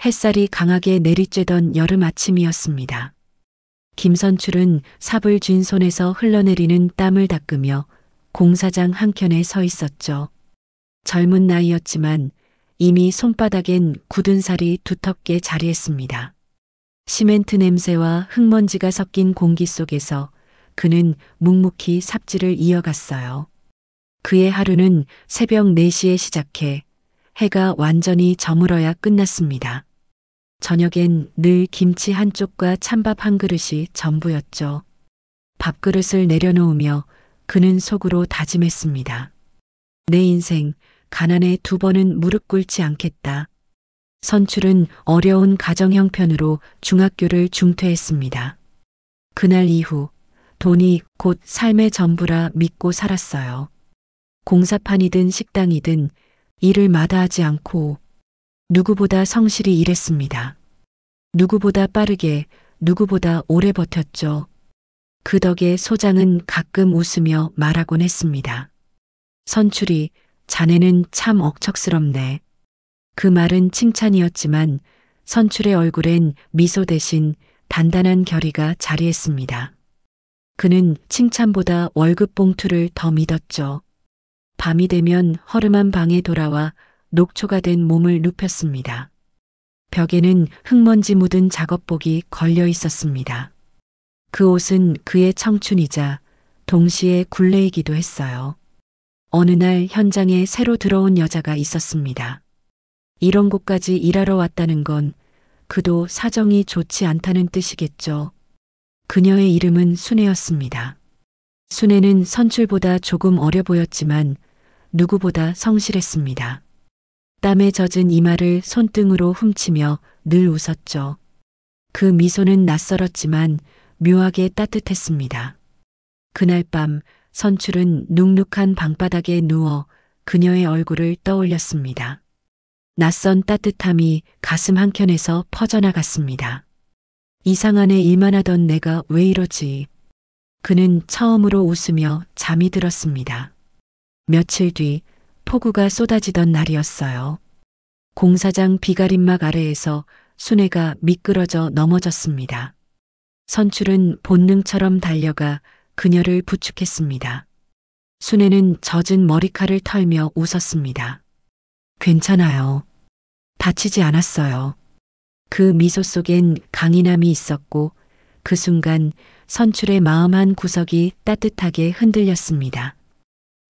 햇살이 강하게 내리쬐던 여름 아침이었습니다. 김선출은 삽을 쥔 손에서 흘러내리는 땀을 닦으며 공사장 한켠에 서 있었죠. 젊은 나이였지만 이미 손바닥엔 굳은 살이 두텁게 자리했습니다. 시멘트 냄새와 흙먼지가 섞인 공기 속에서 그는 묵묵히 삽질을 이어갔어요. 그의 하루는 새벽 4시에 시작해 해가 완전히 저물어야 끝났습니다. 저녁엔 늘 김치 한 쪽과 찬밥 한 그릇이 전부였죠. 밥그릇을 내려놓으며 그는 속으로 다짐했습니다. 내 인생 가난에 2번은 무릎 꿇지 않겠다. 선출은 어려운 가정 형편으로 중학교를 중퇴했습니다. 그날 이후 돈이 곧 삶의 전부라 믿고 살았어요. 공사판이든 식당이든 일을 마다하지 않고 누구보다 성실히 일했습니다. 누구보다 빠르게, 누구보다 오래 버텼죠. 그 덕에 소장은 가끔 웃으며 말하곤 했습니다. 선출이, 자네는 참 억척스럽네. 그 말은 칭찬이었지만 선출의 얼굴엔 미소 대신 단단한 결의가 자리했습니다. 그는 칭찬보다 월급 봉투를 더 믿었죠. 밤이 되면 허름한 방에 돌아와 녹초가 된 몸을 눕혔습니다. 벽에는 흙먼지 묻은 작업복이 걸려 있었습니다. 그 옷은 그의 청춘이자 동시에 굴레이기도 했어요. 어느 날 현장에 새로 들어온 여자가 있었습니다. 이런 곳까지 일하러 왔다는 건 그도 사정이 좋지 않다는 뜻이겠죠. 그녀의 이름은 순애였습니다. 순애는 선출보다 조금 어려 보였지만 누구보다 성실했습니다. 땀에 젖은 이마를 손등으로 훔치며 늘 웃었죠. 그 미소는 낯설었지만 묘하게 따뜻했습니다. 그날 밤 선출은 눅눅한 방바닥에 누워 그녀의 얼굴을 떠올렸습니다. 낯선 따뜻함이 가슴 한켠에서 퍼져나갔습니다. 이상하네 일만 하던 내가 왜 이러지? 그는 처음으로 웃으며 잠이 들었습니다. 며칠 뒤 폭우가 쏟아지던 날이었어요. 공사장 비가림막 아래에서 순애가 미끄러져 넘어졌습니다. 선출은 본능처럼 달려가 그녀를 부축했습니다. 순애는 젖은 머리칼을 털며 웃었습니다. 괜찮아요. 다치지 않았어요. 그 미소 속엔 강인함이 있었고 그 순간 선출의 마음 한 구석이 따뜻하게 흔들렸습니다.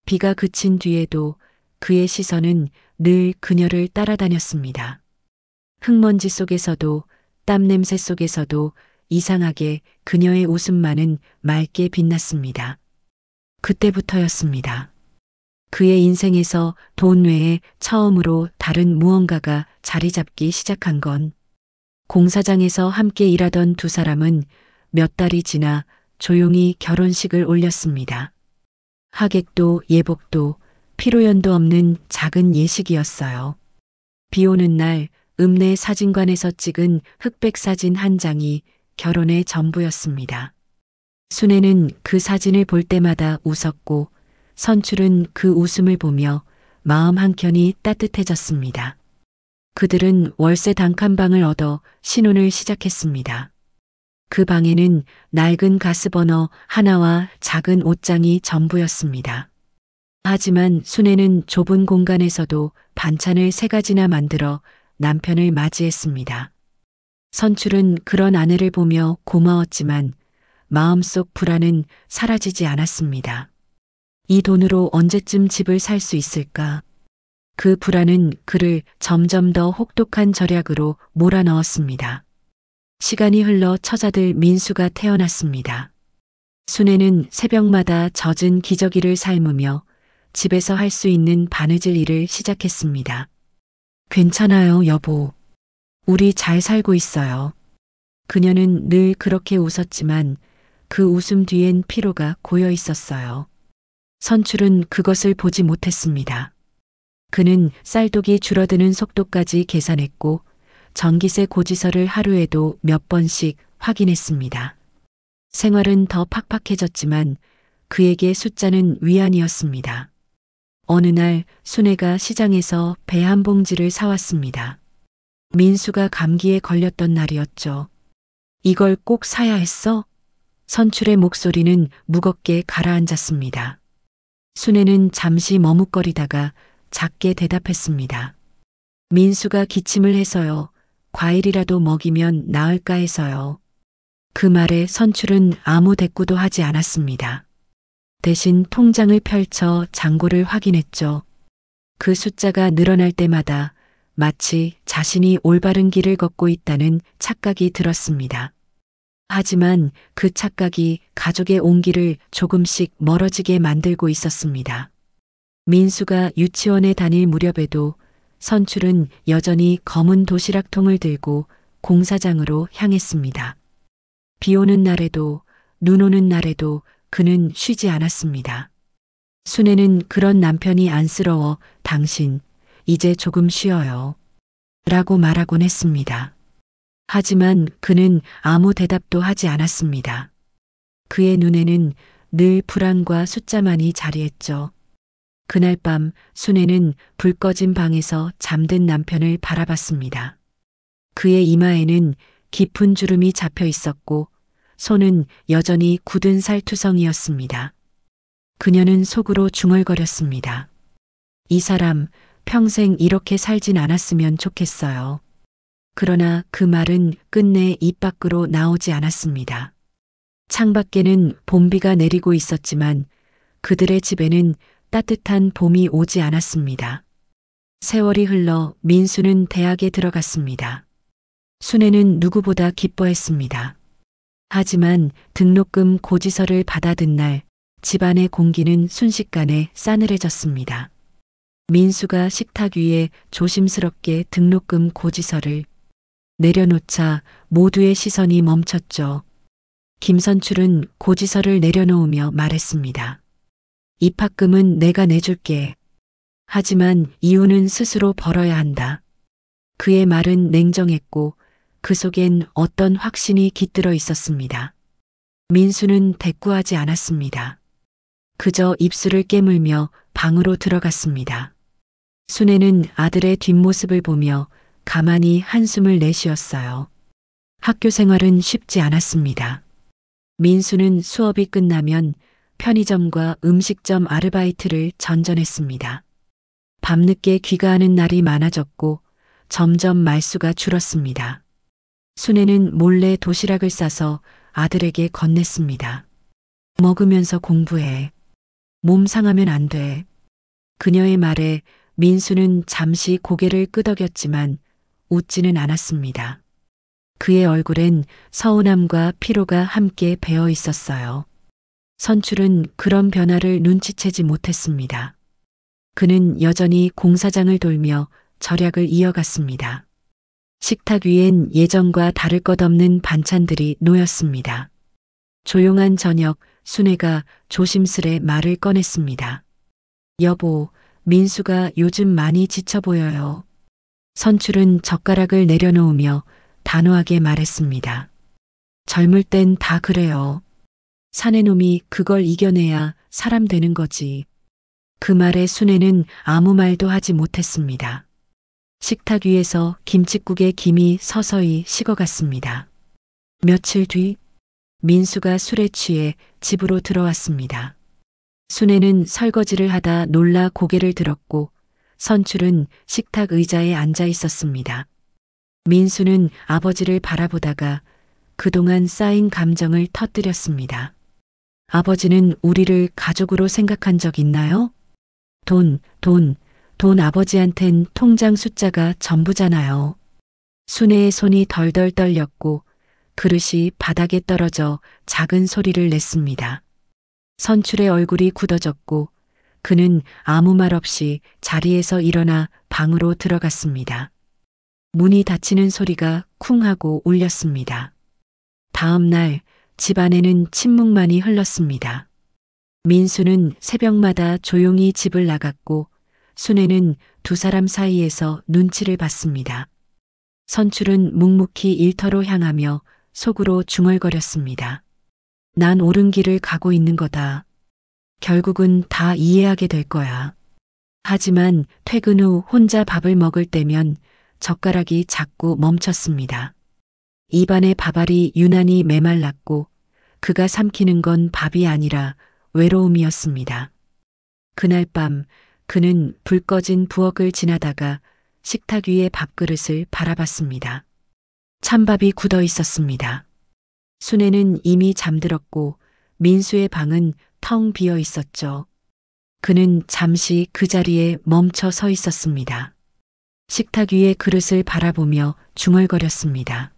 비가 그친 뒤에도 그의 시선은 늘 그녀를 따라다녔습니다. 흙먼지 속에서도 땀 냄새 속에서도 이상하게 그녀의 웃음만은 맑게 빛났습니다. 그때부터였습니다. 그의 인생에서 돈 외에 처음으로 다른 무언가가 자리 잡기 시작한 건 공사장에서 함께 일하던 두 사람은 몇 달이 지나 조용히 결혼식을 올렸습니다. 하객도 예복도 피로연도 없는 작은 예식이었어요. 비 오는 날 읍내 사진관에서 찍은 흑백 사진 한 장이 결혼의 전부였습니다. 순애는 그 사진을 볼 때마다 웃었고 선출은 그 웃음을 보며 마음 한켠이 따뜻해졌습니다. 그들은 월세 단칸방을 얻어 신혼을 시작했습니다. 그 방에는 낡은 가스버너 하나와 작은 옷장이 전부였습니다. 하지만 순애는 좁은 공간에서도 반찬을 3가지나 만들어 남편을 맞이했습니다. 선출은 그런 아내를 보며 고마웠지만 마음속 불안은 사라지지 않았습니다. 이 돈으로 언제쯤 집을 살 수 있을까? 그 불안은 그를 점점 더 혹독한 절약으로 몰아넣었습니다. 시간이 흘러 처자들 민수가 태어났습니다. 순애는 새벽마다 젖은 기저귀를 삶으며 집에서 할 수 있는 바느질 일을 시작했습니다. 괜찮아요, 여보. 우리 잘 살고 있어요. 그녀는 늘 그렇게 웃었지만 그 웃음 뒤엔 피로가 고여 있었어요. 선출은 그것을 보지 못했습니다. 그는 쌀독이 줄어드는 속도까지 계산했고 전기세 고지서를 하루에도 몇 번씩 확인했습니다. 생활은 더 팍팍해졌지만 그에게 숫자는 위안이었습니다. 어느 날 순애가 시장에서 배 한 봉지를 사왔습니다. 민수가 감기에 걸렸던 날이었죠. 이걸 꼭 사야 했어? 선출의 목소리는 무겁게 가라앉았습니다. 순애는 잠시 머뭇거리다가 작게 대답했습니다. 민수가 기침을 해서요. 과일이라도 먹이면 나을까 해서요. 그 말에 선출은 아무 대꾸도 하지 않았습니다. 대신 통장을 펼쳐 잔고를 확인했죠. 그 숫자가 늘어날 때마다 마치 자신이 올바른 길을 걷고 있다는 착각이 들었습니다. 하지만 그 착각이 가족의 온기를 조금씩 멀어지게 만들고 있었습니다. 민수가 유치원에 다닐 무렵에도 선출은 여전히 검은 도시락통을 들고 공사장으로 향했습니다. 비 오는 날에도 눈 오는 날에도 그는 쉬지 않았습니다. 순애는 그런 남편이 안쓰러워 당신 이제 조금 쉬어요. 라고 말하곤 했습니다. 하지만 그는 아무 대답도 하지 않았습니다. 그의 눈에는 늘 불안과 숫자만이 자리했죠. 그날 밤 순애는 불 꺼진 방에서 잠든 남편을 바라봤습니다. 그의 이마에는 깊은 주름이 잡혀 있었고 손은 여전히 굳은 살투성이었습니다. 그녀는 속으로 중얼거렸습니다. 이 사람 평생 이렇게 살진 않았으면 좋겠어요. 그러나 그 말은 끝내 입 밖으로 나오지 않았습니다. 창밖에는 봄비가 내리고 있었지만 그들의 집에는 따뜻한 봄이 오지 않았습니다. 세월이 흘러 민수는 대학에 들어갔습니다. 순애는 누구보다 기뻐했습니다. 하지만 등록금 고지서를 받아든 날 집안의 공기는 순식간에 싸늘해졌습니다. 민수가 식탁 위에 조심스럽게 등록금 고지서를 내려놓자 모두의 시선이 멈췄죠. 김선출은 고지서를 내려놓으며 말했습니다. 입학금은 내가 내줄게. 하지만 이유는 스스로 벌어야 한다. 그의 말은 냉정했고 그 속엔 어떤 확신이 깃들어 있었습니다. 민수는 대꾸하지 않았습니다. 그저 입술을 깨물며 방으로 들어갔습니다. 순애는 아들의 뒷모습을 보며 가만히 한숨을 내쉬었어요. 학교 생활은 쉽지 않았습니다. 민수는 수업이 끝나면 편의점과 음식점 아르바이트를 전전했습니다. 밤늦게 귀가하는 날이 많아졌고 점점 말수가 줄었습니다. 순애는 몰래 도시락을 싸서 아들에게 건넸습니다. 먹으면서 공부해. 몸 상하면 안 돼. 그녀의 말에 민수는 잠시 고개를 끄덕였지만 웃지는 않았습니다. 그의 얼굴엔 서운함과 피로가 함께 배어 있었어요. 선출은 그런 변화를 눈치채지 못했습니다. 그는 여전히 공사장을 돌며 절약을 이어갔습니다. 식탁 위엔 예전과 다를 것 없는 반찬들이 놓였습니다. 조용한 저녁, 순애가 조심스레 말을 꺼냈습니다. 여보, 민수가 요즘 많이 지쳐 보여요. 선출은 젓가락을 내려놓으며 단호하게 말했습니다. 젊을 땐 다 그래요. 사내놈이 그걸 이겨내야 사람 되는 거지. 그 말에 순애는 아무 말도 하지 못했습니다. 식탁 위에서 김칫국의 김이 서서히 식어갔습니다. 며칠 뒤 민수가 술에 취해 집으로 들어왔습니다. 순애는 설거지를 하다 놀라 고개를 들었고 선출은 식탁 의자에 앉아 있었습니다. 민수는 아버지를 바라보다가 그동안 쌓인 감정을 터뜨렸습니다. 아버지는 우리를 가족으로 생각한 적 있나요? 돈 아버지한텐 통장 숫자가 전부잖아요. 순애의 손이 덜덜 떨렸고 그릇이 바닥에 떨어져 작은 소리를 냈습니다. 선출의 얼굴이 굳어졌고 그는 아무 말 없이 자리에서 일어나 방으로 들어갔습니다. 문이 닫히는 소리가 쿵 하고 울렸습니다. 다음 날 집안에는 침묵만이 흘렀습니다. 민수는 새벽마다 조용히 집을 나갔고 순애는 두 사람 사이에서 눈치를 봤습니다. 선출은 묵묵히 일터로 향하며 속으로 중얼거렸습니다. 난 옳은 길을 가고 있는 거다. 결국은 다 이해하게 될 거야. 하지만 퇴근 후 혼자 밥을 먹을 때면 젓가락이 자꾸 멈췄습니다. 입안의 밥알이 유난히 메말랐고 그가 삼키는 건 밥이 아니라 외로움이었습니다. 그날 밤 그는 불 꺼진 부엌을 지나다가 식탁 위의 밥그릇을 바라봤습니다. 찬밥이 굳어 있었습니다. 순애는 이미 잠들었고 민수의 방은 텅 비어 있었죠. 그는 잠시 그 자리에 멈춰 서 있었습니다. 식탁 위의 그릇을 바라보며 중얼거렸습니다.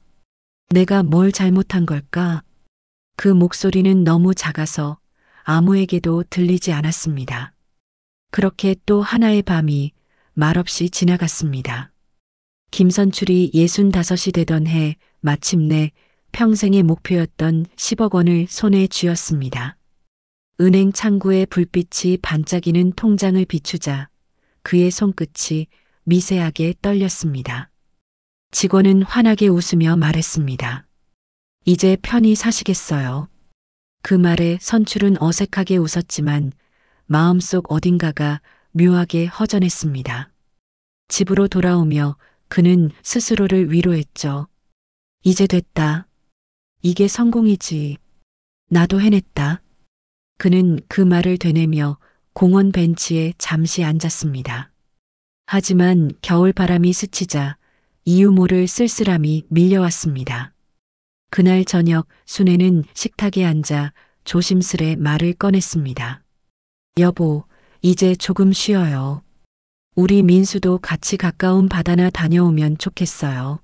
내가 뭘 잘못한 걸까? 그 목소리는 너무 작아서 아무에게도 들리지 않았습니다. 그렇게 또 하나의 밤이 말없이 지나갔습니다. 김선출이 65이 되던 해 마침내 평생의 목표였던 10억 원을 손에 쥐었습니다. 은행 창구에 불빛이 반짝이는 통장을 비추자 그의 손끝이 미세하게 떨렸습니다. 직원은 환하게 웃으며 말했습니다. 이제 편히 사시겠어요. 그 말에 선출은 어색하게 웃었지만 마음속 어딘가가 묘하게 허전했습니다. 집으로 돌아오며 그는 스스로를 위로했죠. 이제 됐다. 이게 성공이지. 나도 해냈다. 그는 그 말을 되뇌며 공원 벤치에 잠시 앉았습니다. 하지만 겨울 바람이 스치자 이유 모를 쓸쓸함이 밀려왔습니다. 그날 저녁 순애는 식탁에 앉아 조심스레 말을 꺼냈습니다. 여보, 이제 조금 쉬어요. 우리 민수도 같이 가까운 바다나 다녀오면 좋겠어요.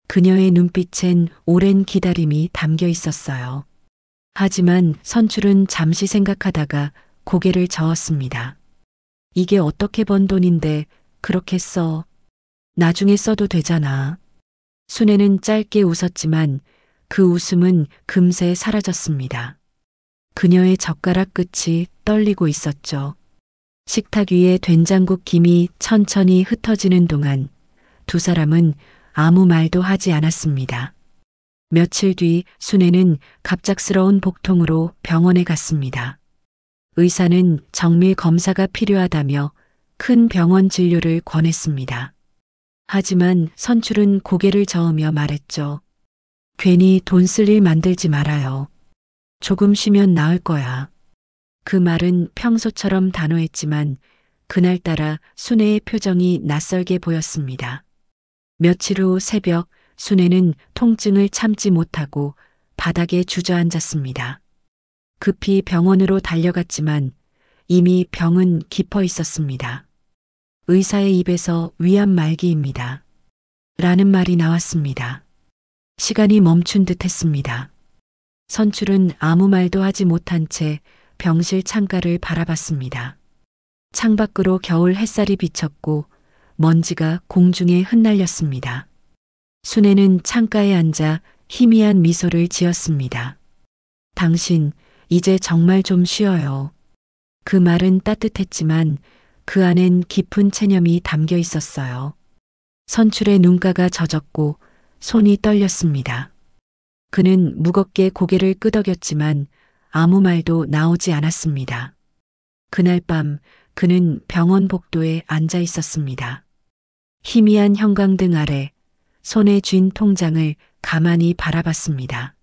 그녀의 눈빛엔 오랜 기다림이 담겨 있었어요. 하지만 선출은 잠시 생각하다가 고개를 저었습니다. 이게 어떻게 번 돈인데 그렇게 써. 나중에 써도 되잖아. 순애는 짧게 웃었지만 그 웃음은 금세 사라졌습니다. 그녀의 젓가락 끝이 떨리고 있었죠. 식탁 위에 된장국 김이 천천히 흩어지는 동안 두 사람은 아무 말도 하지 않았습니다. 며칠 뒤 순애는 갑작스러운 복통으로 병원에 갔습니다. 의사는 정밀 검사가 필요하다며 큰 병원 진료를 권했습니다. 하지만 선출은 고개를 저으며 말했죠. 괜히 돈 쓸 일 만들지 말아요. 조금 쉬면 나을 거야. 그 말은 평소처럼 단호했지만 그날따라 순애의 표정이 낯설게 보였습니다. 며칠 후 새벽 순애는 통증을 참지 못하고 바닥에 주저앉았습니다. 급히 병원으로 달려갔지만 이미 병은 깊어 있었습니다. 의사의 입에서 위암 말기입니다. 라는 말이 나왔습니다. 시간이 멈춘 듯 했습니다. 선출은 아무 말도 하지 못한 채 병실 창가를 바라봤습니다. 창밖으로 겨울 햇살이 비쳤고 먼지가 공중에 흩날렸습니다. 순애는 창가에 앉아 희미한 미소를 지었습니다. 당신, 이제 정말 좀 쉬어요. 그 말은 따뜻했지만 그 안엔 깊은 체념이 담겨 있었어요. 선출의 눈가가 젖었고 손이 떨렸습니다. 그는 무겁게 고개를 끄덕였지만 아무 말도 나오지 않았습니다. 그날 밤 그는 병원 복도에 앉아 있었습니다. 희미한 형광등 아래 손에 쥔 통장을 가만히 바라봤습니다.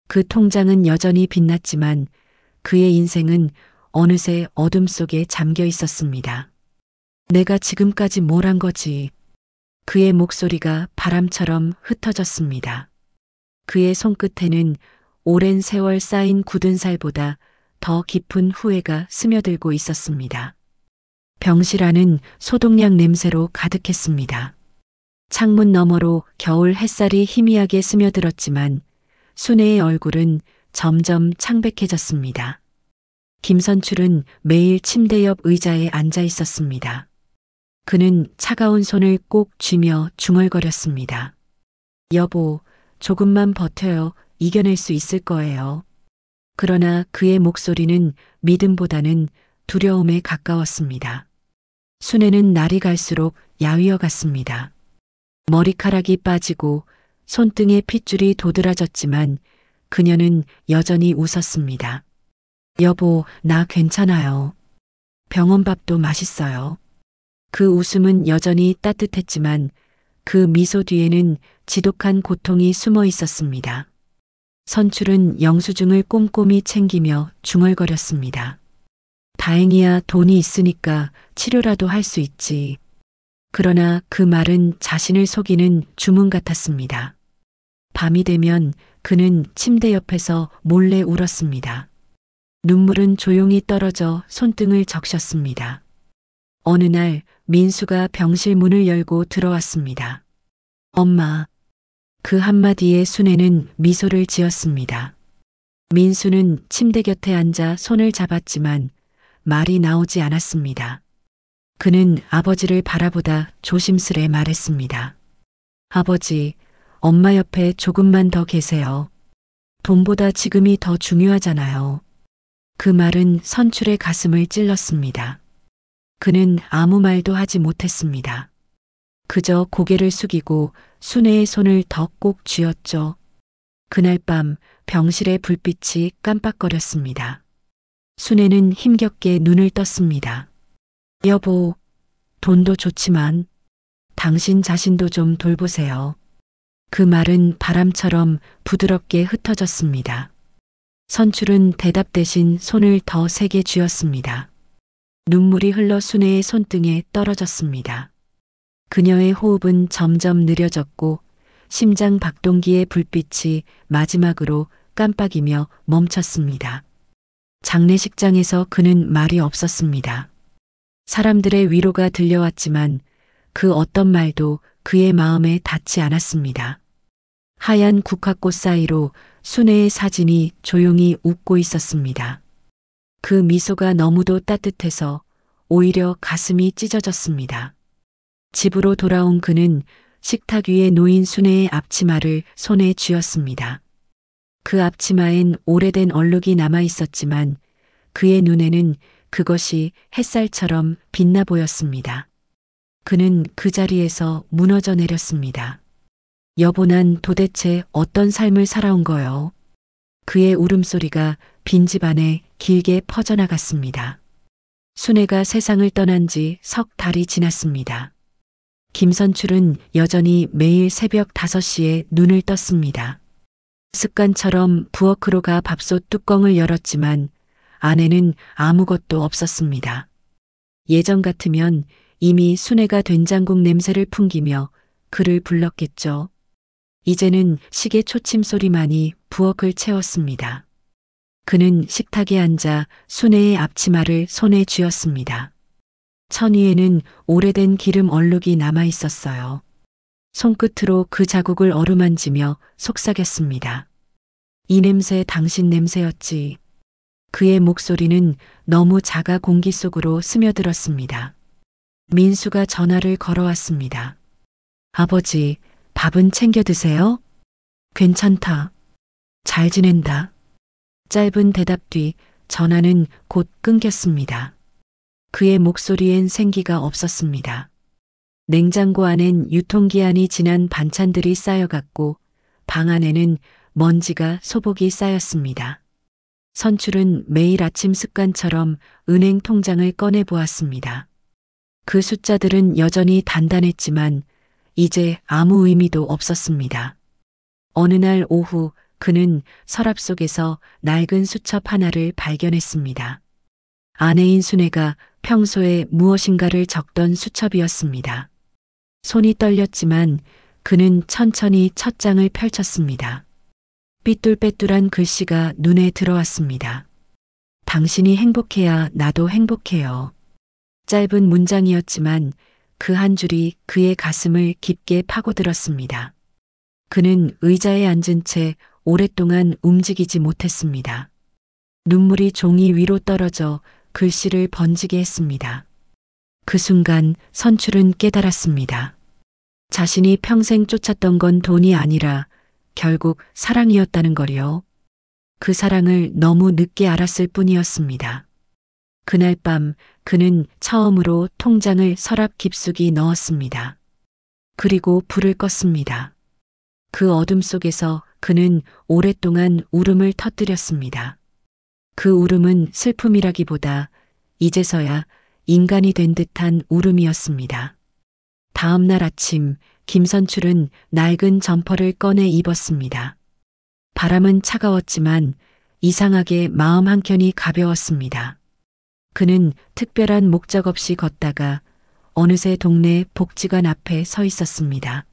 그 통장은 여전히 빛났지만 그의 인생은 어느새 어둠 속에 잠겨 있었습니다. 내가 지금까지 뭘 한 거지? 그의 목소리가 바람처럼 흩어졌습니다. 그의 손끝에는 오랜 세월 쌓인 굳은 살보다 더 깊은 후회가 스며들고 있었습니다. 병실 안은 소독약 냄새로 가득했습니다. 창문 너머로 겨울 햇살이 희미하게 스며들었지만 순애의 얼굴은 점점 창백해졌습니다. 김선출은 매일 침대 옆 의자에 앉아 있었습니다. 그는 차가운 손을 꼭 쥐며 중얼거렸습니다. 여보, 조금만 버텨요. 이겨낼 수 있을 거예요. 그러나 그의 목소리는 믿음보다는 두려움에 가까웠습니다. 순애는 날이 갈수록 야위어 갔습니다. 머리카락이 빠지고 손등에 핏줄이 도드라졌지만 그녀는 여전히 웃었습니다. 여보, 나 괜찮아요. 병원 밥도 맛있어요. 그 웃음은 여전히 따뜻했지만 그 미소 뒤에는 지독한 고통이 숨어 있었습니다. 선출은 영수증을 꼼꼼히 챙기며 중얼거렸습니다. 다행이야, 돈이 있으니까 치료라도 할 수 있지. 그러나 그 말은 자신을 속이는 주문 같았습니다. 밤이 되면 그는 침대 옆에서 몰래 울었습니다. 눈물은 조용히 떨어져 손등을 적셨습니다. 어느 날 민수가 병실 문을 열고 들어왔습니다. 엄마. 그 한마디에 순애는 미소를 지었습니다. 민수는 침대 곁에 앉아 손을 잡았지만 말이 나오지 않았습니다. 그는 아버지를 바라보다 조심스레 말했습니다. 아버지, 엄마 옆에 조금만 더 계세요. 돈보다 지금이 더 중요하잖아요. 그 말은 선출의 가슴을 찔렀습니다. 그는 아무 말도 하지 못했습니다. 그저 고개를 숙이고 순애의 손을 더 꼭 쥐었죠. 그날 밤 병실의 불빛이 깜빡거렸습니다. 순애는 힘겹게 눈을 떴습니다. 여보, 돈도 좋지만 당신 자신도 좀 돌보세요. 그 말은 바람처럼 부드럽게 흩어졌습니다. 선출은 대답 대신 손을 더 세게 쥐었습니다. 눈물이 흘러 순애의 손등에 떨어졌습니다. 그녀의 호흡은 점점 느려졌고 심장 박동기의 불빛이 마지막으로 깜빡이며 멈췄습니다. 장례식장에서 그는 말이 없었습니다. 사람들의 위로가 들려왔지만 그 어떤 말도 그의 마음에 닿지 않았습니다. 하얀 국화꽃 사이로 순애의 사진이 조용히 웃고 있었습니다. 그 미소가 너무도 따뜻해서 오히려 가슴이 찢어졌습니다. 집으로 돌아온 그는 식탁 위에 놓인 순애의 앞치마를 손에 쥐었습니다. 그 앞치마엔 오래된 얼룩이 남아 있었지만 그의 눈에는 그것이 햇살처럼 빛나 보였습니다. 그는 그 자리에서 무너져 내렸습니다. 여보, 난 도대체 어떤 삶을 살아온 거요? 그의 울음소리가 빈집 안에 길게 퍼져나갔습니다. 순애가 세상을 떠난 지 석 달이 지났습니다. 김선출은 여전히 매일 새벽 5시에 눈을 떴습니다. 습관처럼 부엌으로 가 밥솥 뚜껑을 열었지만 안에는 아무것도 없었습니다. 예전 같으면 이미 순애가 된장국 냄새를 풍기며 그를 불렀겠죠. 이제는 시계 초침 소리만이 부엌을 채웠습니다. 그는 식탁에 앉아 순애의 앞치마를 손에 쥐었습니다. 천 위에는 오래된 기름 얼룩이 남아 있었어요. 손끝으로 그 자국을 어루만지며 속삭였습니다. 이 냄새 당신 냄새였지. 그의 목소리는 너무 작아 공기 속으로 스며들었습니다. 민수가 전화를 걸어왔습니다. 아버지, 밥은 챙겨 드세요? 괜찮다. 잘 지낸다. 짧은 대답 뒤 전화는 곧 끊겼습니다. 그의 목소리엔 생기가 없었습니다. 냉장고 안엔 유통기한이 지난 반찬들이 쌓여갔고 방 안에는 먼지가 소복이 쌓였습니다. 선출은 매일 아침 습관처럼 은행 통장을 꺼내 보았습니다. 그 숫자들은 여전히 단단했지만 이제 아무 의미도 없었습니다. 어느 날 오후 그는 서랍 속에서 낡은 수첩 하나를 발견했습니다. 아내인 순애가 평소에 무엇인가를 적던 수첩이었습니다. 손이 떨렸지만 그는 천천히 첫 장을 펼쳤습니다. 삐뚤빼뚤한 글씨가 눈에 들어왔습니다. 당신이 행복해야 나도 행복해요. 짧은 문장이었지만 그 한 줄이 그의 가슴을 깊게 파고들었습니다. 그는 의자에 앉은 채 오랫동안 움직이지 못했습니다. 눈물이 종이 위로 떨어져 글씨를 번지게 했습니다. 그 순간 선출은 깨달았습니다. 자신이 평생 쫓았던 건 돈이 아니라 결국 사랑이었다는 거리요. 그 사랑을 너무 늦게 알았을 뿐이었습니다. 그날 밤 그는 처음으로 통장을 서랍 깊숙이 넣었습니다. 그리고 불을 껐습니다. 그 어둠 속에서 그는 오랫동안 울음을 터뜨렸습니다. 그 울음은 슬픔이라기보다 이제서야 인간이 된 듯한 울음이었습니다. 다음 날 아침 김선출은 낡은 점퍼를 꺼내 입었습니다. 바람은 차가웠지만 이상하게 마음 한켠이 가벼웠습니다. 그는 특별한 목적 없이 걷다가 어느새 동네 복지관 앞에 서 있었습니다.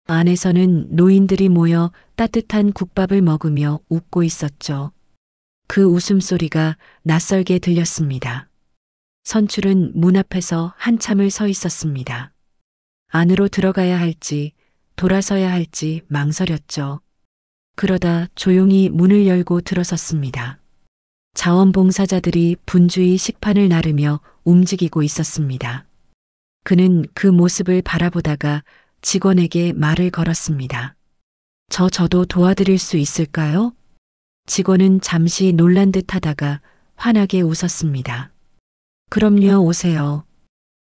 안에서는 노인들이 모여 따뜻한 국밥을 먹으며 웃고 있었죠. 그 웃음소리가 낯설게 들렸습니다. 선출은 문 앞에서 한참을 서 있었습니다. 안으로 들어가야 할지 돌아서야 할지 망설였죠. 그러다 조용히 문을 열고 들어섰습니다. 자원봉사자들이 분주히 식판을 나르며 움직이고 있었습니다. 그는 그 모습을 바라보다가 직원에게 말을 걸었습니다. 저도 도와드릴 수 있을까요? 직원은 잠시 놀란 듯 하다가 환하게 웃었습니다. 그럼요, 오세요.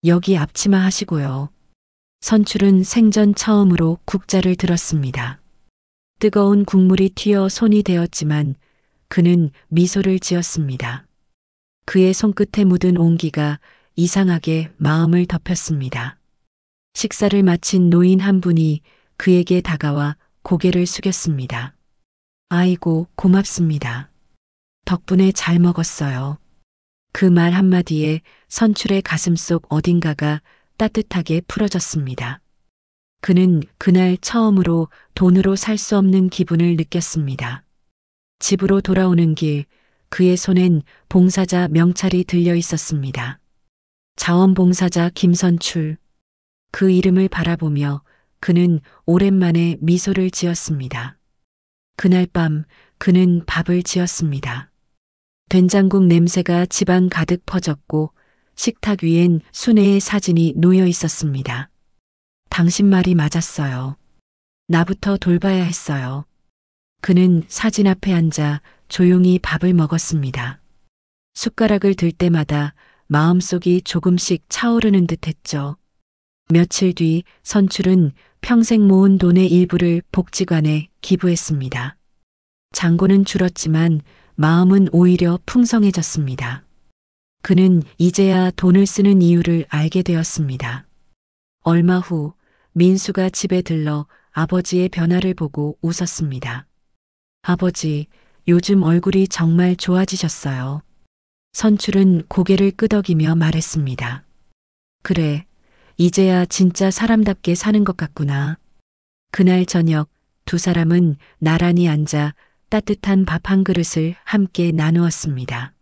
여기 앞치마 하시고요. 선출은 생전 처음으로 국자를 들었습니다. 뜨거운 국물이 튀어 손이 데었지만 그는 미소를 지었습니다. 그의 손끝에 묻은 온기가 이상하게 마음을 덮였습니다. 식사를 마친 노인 한 분이 그에게 다가와 고개를 숙였습니다. 아이고, 고맙습니다. 덕분에 잘 먹었어요. 그 말 한마디에 선출의 가슴속 어딘가가 따뜻하게 풀어졌습니다. 그는 그날 처음으로 돈으로 살 수 없는 기분을 느꼈습니다. 집으로 돌아오는 길, 그의 손엔 봉사자 명찰이 들려 있었습니다. 자원봉사자 김선출. 그 이름을 바라보며 그는 오랜만에 미소를 지었습니다. 그날 밤 그는 밥을 지었습니다. 된장국 냄새가 집안 가득 퍼졌고 식탁 위엔 순애의 사진이 놓여 있었습니다. 당신 말이 맞았어요. 나부터 돌봐야 했어요. 그는 사진 앞에 앉아 조용히 밥을 먹었습니다. 숟가락을 들 때마다 마음속이 조금씩 차오르는 듯 했죠. 며칠 뒤 선출은 평생 모은 돈의 일부를 복지관에 기부했습니다. 잔고는 줄었지만 마음은 오히려 풍성해졌습니다. 그는 이제야 돈을 쓰는 이유를 알게 되었습니다. 얼마 후 민수가 집에 들러 아버지의 변화를 보고 웃었습니다. 아버지, 요즘 얼굴이 정말 좋아지셨어요. 선출은 고개를 끄덕이며 말했습니다. 그래, 이제야 진짜 사람답게 사는 것 같구나. 그날 저녁 두 사람은 나란히 앉아 따뜻한 밥 한 그릇을 함께 나누었습니다.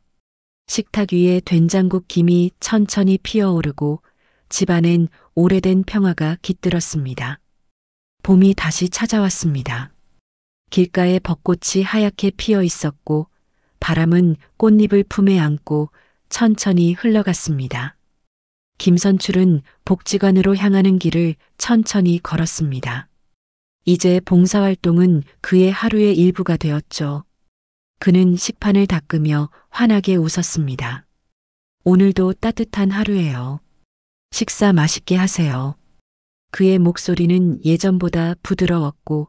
식탁 위에 된장국 김이 천천히 피어오르고 집안엔 오래된 평화가 깃들었습니다. 봄이 다시 찾아왔습니다. 길가에 벚꽃이 하얗게 피어 있었고 바람은 꽃잎을 품에 안고 천천히 흘러갔습니다. 김선출은 복지관으로 향하는 길을 천천히 걸었습니다. 이제 봉사활동은 그의 하루의 일부가 되었죠. 그는 식판을 닦으며 환하게 웃었습니다. 오늘도 따뜻한 하루예요. 식사 맛있게 하세요. 그의 목소리는 예전보다 부드러웠고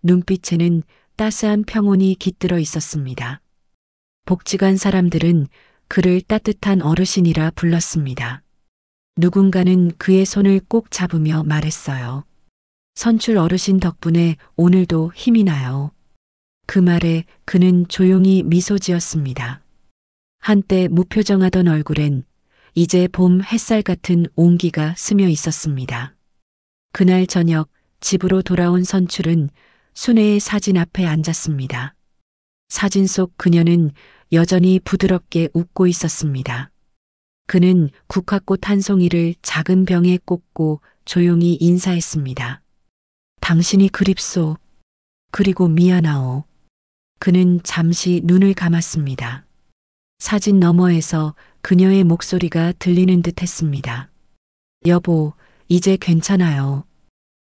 눈빛에는 따스한 평온이 깃들어 있었습니다. 복지관 사람들은 그를 따뜻한 어르신이라 불렀습니다. 누군가는 그의 손을 꼭 잡으며 말했어요. 선출 어르신 덕분에 오늘도 힘이 나요. 그 말에 그는 조용히 미소 지었습니다. 한때 무표정하던 얼굴엔 이제 봄 햇살 같은 온기가 스며 있었습니다. 그날 저녁 집으로 돌아온 선출은 순애의 사진 앞에 앉았습니다. 사진 속 그녀는 여전히 부드럽게 웃고 있었습니다. 그는 국화꽃 한 송이를 작은 병에 꽂고 조용히 인사했습니다. 당신이 그립소. 그리고 미안하오. 그는 잠시 눈을 감았습니다. 사진 너머에서 그녀의 목소리가 들리는 듯 했습니다. 여보, 이제 괜찮아요.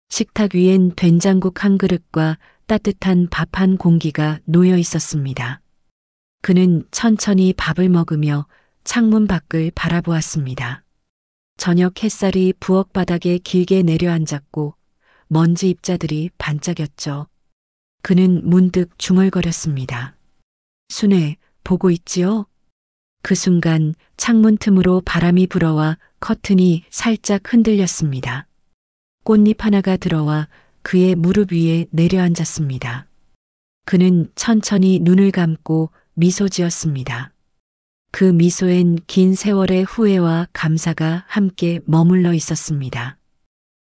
식탁 위엔 된장국 한 그릇과 따뜻한 밥 한 공기가 놓여 있었습니다. 그는 천천히 밥을 먹으며 창문 밖을 바라보았습니다. 저녁 햇살이 부엌 바닥에 길게 내려앉았고 먼지 입자들이 반짝였죠. 그는 문득 중얼거렸습니다. 순애, 보고 있지요? 그 순간 창문 틈으로 바람이 불어와 커튼이 살짝 흔들렸습니다. 꽃잎 하나가 들어와 그의 무릎 위에 내려앉았습니다. 그는 천천히 눈을 감고 미소 지었습니다. 그 미소엔 긴 세월의 후회와 감사가 함께 머물러 있었습니다.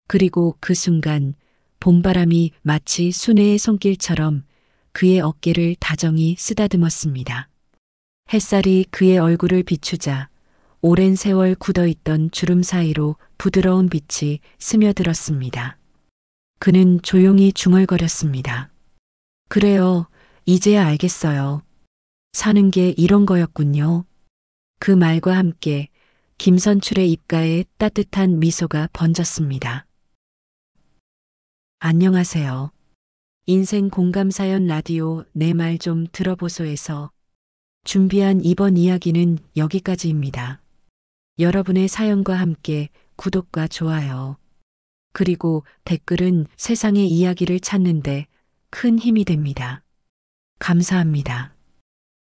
그리고 그 순간 봄바람이 마치 수레의 손길처럼 그의 어깨를 다정히 쓰다듬었습니다. 햇살이 그의 얼굴을 비추자 오랜 세월 굳어있던 주름 사이로 부드러운 빛이 스며들었습니다. 그는 조용히 중얼거렸습니다. 그래요, 이제야 알겠어요. 사는 게 이런 거였군요. 그 말과 함께 김선출의 입가에 따뜻한 미소가 번졌습니다. 안녕하세요. 인생 공감사연 라디오 내 말 좀 들어보소에서 준비한 이번 이야기는 여기까지입니다. 여러분의 사연과 함께 구독과 좋아요, 그리고 댓글은 세상의 이야기를 찾는데 큰 힘이 됩니다. 감사합니다.